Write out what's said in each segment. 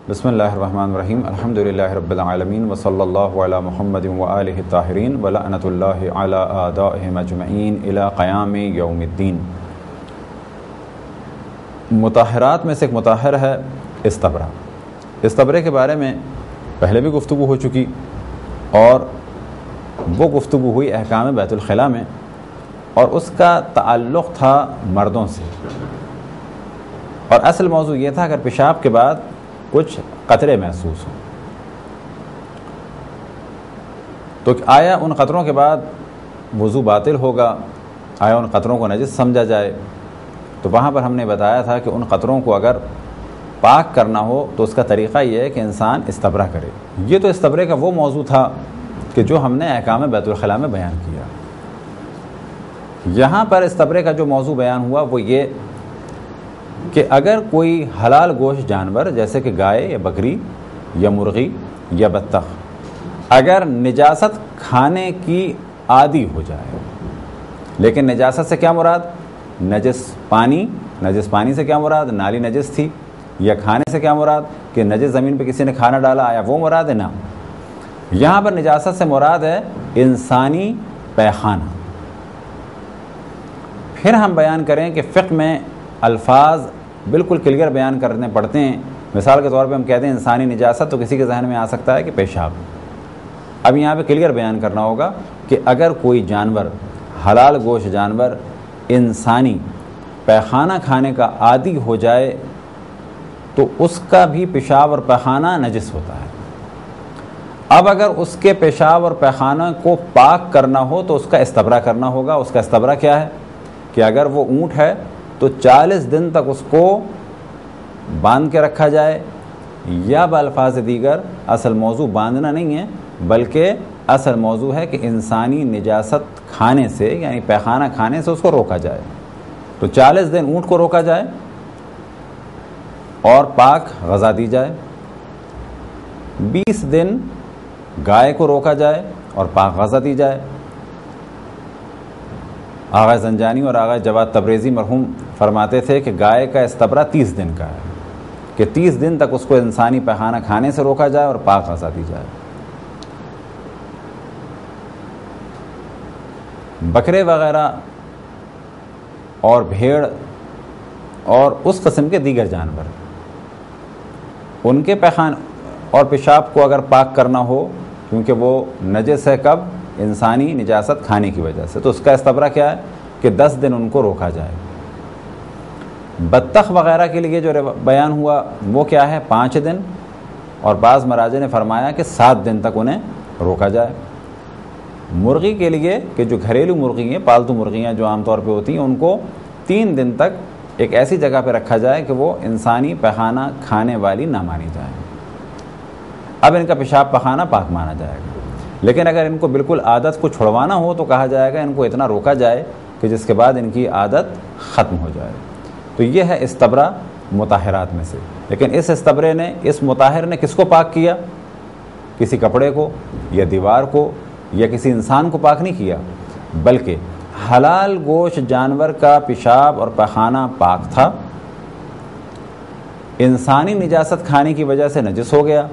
بسم اللہ الرحمن الرحیم الحمدللہ رب العالمین وصلی اللہ علی محمد وآلہ الطاہرین ولعنۃ اللہ علی اعدائہم اجمعین الی قیام یوم الدین۔ مطہرات میں سے ایک مطہر ہے استبرا۔ استبرے کے بارے میں پہلے بھی گفتگو ہو چکی اور وہ گفتگو ہوئی احکام بیت الخلاء میں، اور اس کا تعلق تھا مردوں سے، اور اصل موضوع یہ تھا اگر پیشاب کے بعد کچھ قطرے محسوس ہوں تو آیا ان قطروں کے بعد وضو باطل ہوگا، آیا ان قطروں کو نجس سمجھا جائے؟ تو وہاں پر ہم نے بتایا تھا کہ ان قطروں کو اگر پاک کرنا ہو تو اس کا طریقہ یہ ہے کہ انسان استبرا کرے۔ یہ تو استبرے کا وہ موضوع تھا کہ جو ہم نے احکام بیت الخلاء میں بیان کیا۔ یہاں پر استبرے کا جو موضوع بیان ہوا وہ یہ کہ اگر کوئی حلال گوشت جانور جیسے کہ گائے یا بکری یا مرغی یا بطخ اگر نجاست کھانے کی عادی ہو جائے، لیکن نجاست سے کیا مراد؟ نجس پانی سے کیا مراد؟ نالی نجس تھی، یا کھانے سے کیا مراد کہ نجس زمین پہ کسی نے کھانا ڈالا، آیا وہ مراد ہے؟ نہ، یہاں پر نجاست سے مراد ہے انسانی پیخانہ۔ پھر ہم بیان کریں کہ فقہ میں الفاظ بالکل کلیئر بیان کرنے پڑتے ہیں۔ مثال کے طور پہ ہم کہتے ہیں انسانی نجاست تو کسی کے ذہن میں آ سکتا ہے کہ پیشاب۔ اب یہاں پہ کلیئر بیان کرنا ہوگا کہ اگر کوئی جانور حلال گوشت جانور انسانی پیخانہ کھانے کا عادی ہو جائے تو اس کا بھی پیشاب اور پیخانہ نجس ہوتا ہے۔ اب اگر اس کے پیشاب اور پیخانہ کو پاک کرنا ہو تو اس کا استبرا کرنا ہوگا۔ اس کا استبرا کیا ہے کہ اگر وہ اونٹ ہے تو 40 دن تک اس کو باندھ کے رکھا جائے، یا بالفاظ دیگر اصل موضوع باندھنا نہیں ہے بلکہ اصل موضوع ہے کہ انسانی نجاست کھانے سے یعنی پیخانہ کھانے سے اس کو روکا جائے۔ تو 40 دن اونٹ کو روکا جائے اور پاک غذا دی جائے، 20 دن گائے کو روکا جائے اور پاک غذا دی جائے۔ آغا زنجانی اور آغا جواد تبریزی مرحوم فرماتے تھے کہ گائے کا استبرا 30 دن کا ہے، کہ 30 دن تک اس کو انسانی پیخانہ کھانے سے روکا جائے اور پاک غذا دی جائے۔ بکرے وغیرہ اور بھیڑ اور اس قسم کے دیگر جانور، ان کے پیخانہ اور پیشاب کو اگر پاک کرنا ہو کیونکہ وہ نجس ہے، کب؟ انسانی نجاست کھانے کی وجہ سے، تو اس کا استبرا کیا ہے کہ 10 دن ان کو روکا جائے۔ بطخ وغیرہ کے لیے جو بیان ہوا وہ کیا ہے؟ 5 دن، اور بعض مراجع نے فرمایا کہ 7 دن تک انہیں روکا جائے۔ مرغی کے لیے کہ جو گھریلو مرغی ہیں، پالتو مرغیاں جو عام طور پہ ہوتی ہیں، ان کو 3 دن تک ایک ایسی جگہ پہ رکھا جائے کہ وہ انسانی پیخانہ کھانے والی نہ مانی جائے۔ اب ان کا پیشاب پخانہ پاک مانا جائے گا، لیکن اگر ان کو بالکل عادت کو چھڑوانا ہو تو کہا جائے گا ان کو اتنا روکا جائے کہ جس کے بعد ان کی عادت ختم ہو جائے۔ تو یہ ہے استبرا مطہرات میں سے۔ لیکن اس استبرے نے، اس مطہر نے کس کو پاک کیا؟ کسی کپڑے کو یا دیوار کو یا کسی انسان کو پاک نہیں کیا، بلکہ حلال گوشت جانور کا پیشاب اور پیخانہ پاک تھا، انسانی نجاست کھانے کی وجہ سے نجس ہو گیا۔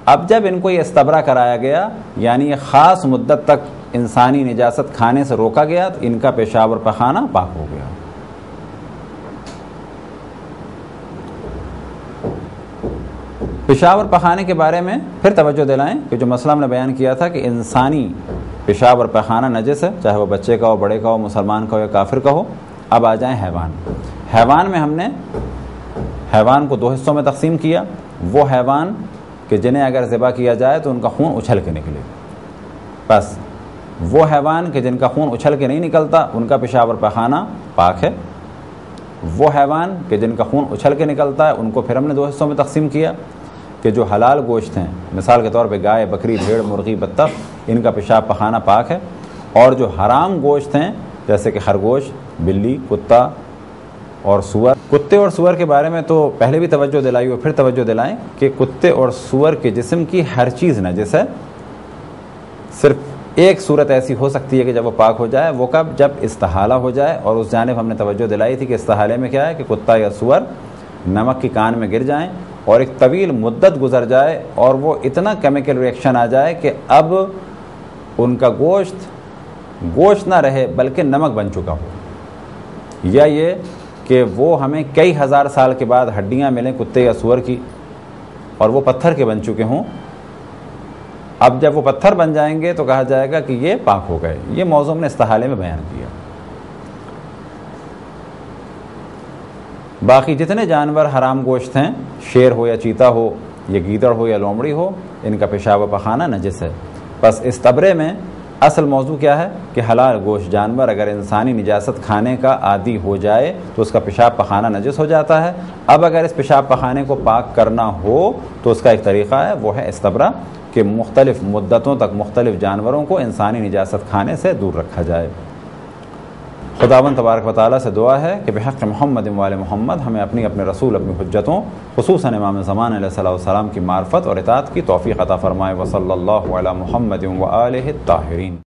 اب جب ان کو یہ استبرا کرایا گیا یعنی یہ خاص مدت تک انسانی نجاست کھانے سے روکا گیا تو ان کا پیشاب اور پیخانہ پاک ہو گیا۔ پیشاب اور پخانے کے بارے میں پھر توجہ دلائیں کہ جو مسئلہ ہم نے بیان کیا تھا کہ انسانی پیشاب اور پخانہ نجس ہے، چاہے وہ بچے کا ہو، بڑے کا ہو، مسلمان کا ہو یا کافر کا ہو۔ اب آ جائیں حیوان۔ حیوان میں ہم نے حیوان کو 2 حصوں میں تقسیم کیا۔ وہ حیوان کہ جنہیں اگر ذبح کیا جائے تو ان کا خون اچھل کے نکلے، بس وہ حیوان کہ جن کا خون اچھل کے نہیں نکلتا ان کا پیشاب اور پخانہ پاک ہے۔ وہ حیوان کہ جن کا خون اچھل کے نکلتا ہے ان کو پھر ہم نے 2 حصوں میں تقسیم کیا کہ جو حلال گوشت ہیں، مثال کے طور پہ گائے، بکری، بھیڑ، مرغی، بطخ، ان کا پیشاب پخانہ پاک ہے، اور جو حرام گوشت ہیں جیسے کہ خرگوش، بلی، کتا اور سور۔ کتے اور سور کے بارے میں تو پہلے بھی توجہ دلائی اور پھر توجہ دلائیں کہ کتے اور سور کے جسم کی ہر چیز نجس ہے، صرف ایک صورت ایسی ہو سکتی ہے کہ جب وہ پاک ہو جائے، وہ کب؟ جب استحالہ ہو جائے، اور اس جانب ہم نے توجہ دلائی تھی کہ استحالے میں کیا ہے کہ کتا یا سور نمک کی کان میں گر جائیں اور ایک طویل مدت گزر جائے اور وہ اتنا کیمیکل ریئیکشن آ جائے کہ اب ان کا گوشت نہ رہے بلکہ نمک بن چکا ہو، یا یہ کہ وہ ہمیں کئی ہزار سال کے بعد ہڈیاں ملیں کتے یا سور کی اور وہ پتھر کے بن چکے ہوں، اب جب وہ پتھر بن جائیں گے تو کہا جائے گا کہ یہ پاک ہو گئے۔ یہ موضوع ہم نے استحالے میں بیان کیا۔ باقی جتنے جانور حرام گوشت ہیں، شیر ہو یا چیتا ہو یا گیدڑ ہو یا لومڑی ہو، ان کا پیشاب و پخانہ نجس ہے۔ بس اس تبرے میں اصل موضوع کیا ہے کہ حلال گوشت جانور اگر انسانی نجاست کھانے کا عادی ہو جائے تو اس کا پیشاب پخانہ نجس ہو جاتا ہے۔ اب اگر اس پیشاب پخانے کو پاک کرنا ہو تو اس کا ایک طریقہ ہے، وہ ہے استبرا، کہ مختلف مدتوں تک مختلف جانوروں کو انسانی نجاست کھانے سے دور رکھا جائے۔ خداوند تبارک و تعالیٰ سے دعا ہے کہ بحق محمد و آل محمد ہمیں اپنے رسول اپنی حجتوں خصوصاً امام زمان علیہ الصلوۃ والسلام کی معرفت اور اطاعت کی توفیق عطا فرمائے۔ وصلی اللہ علی محمد و آلہ الطاہرین۔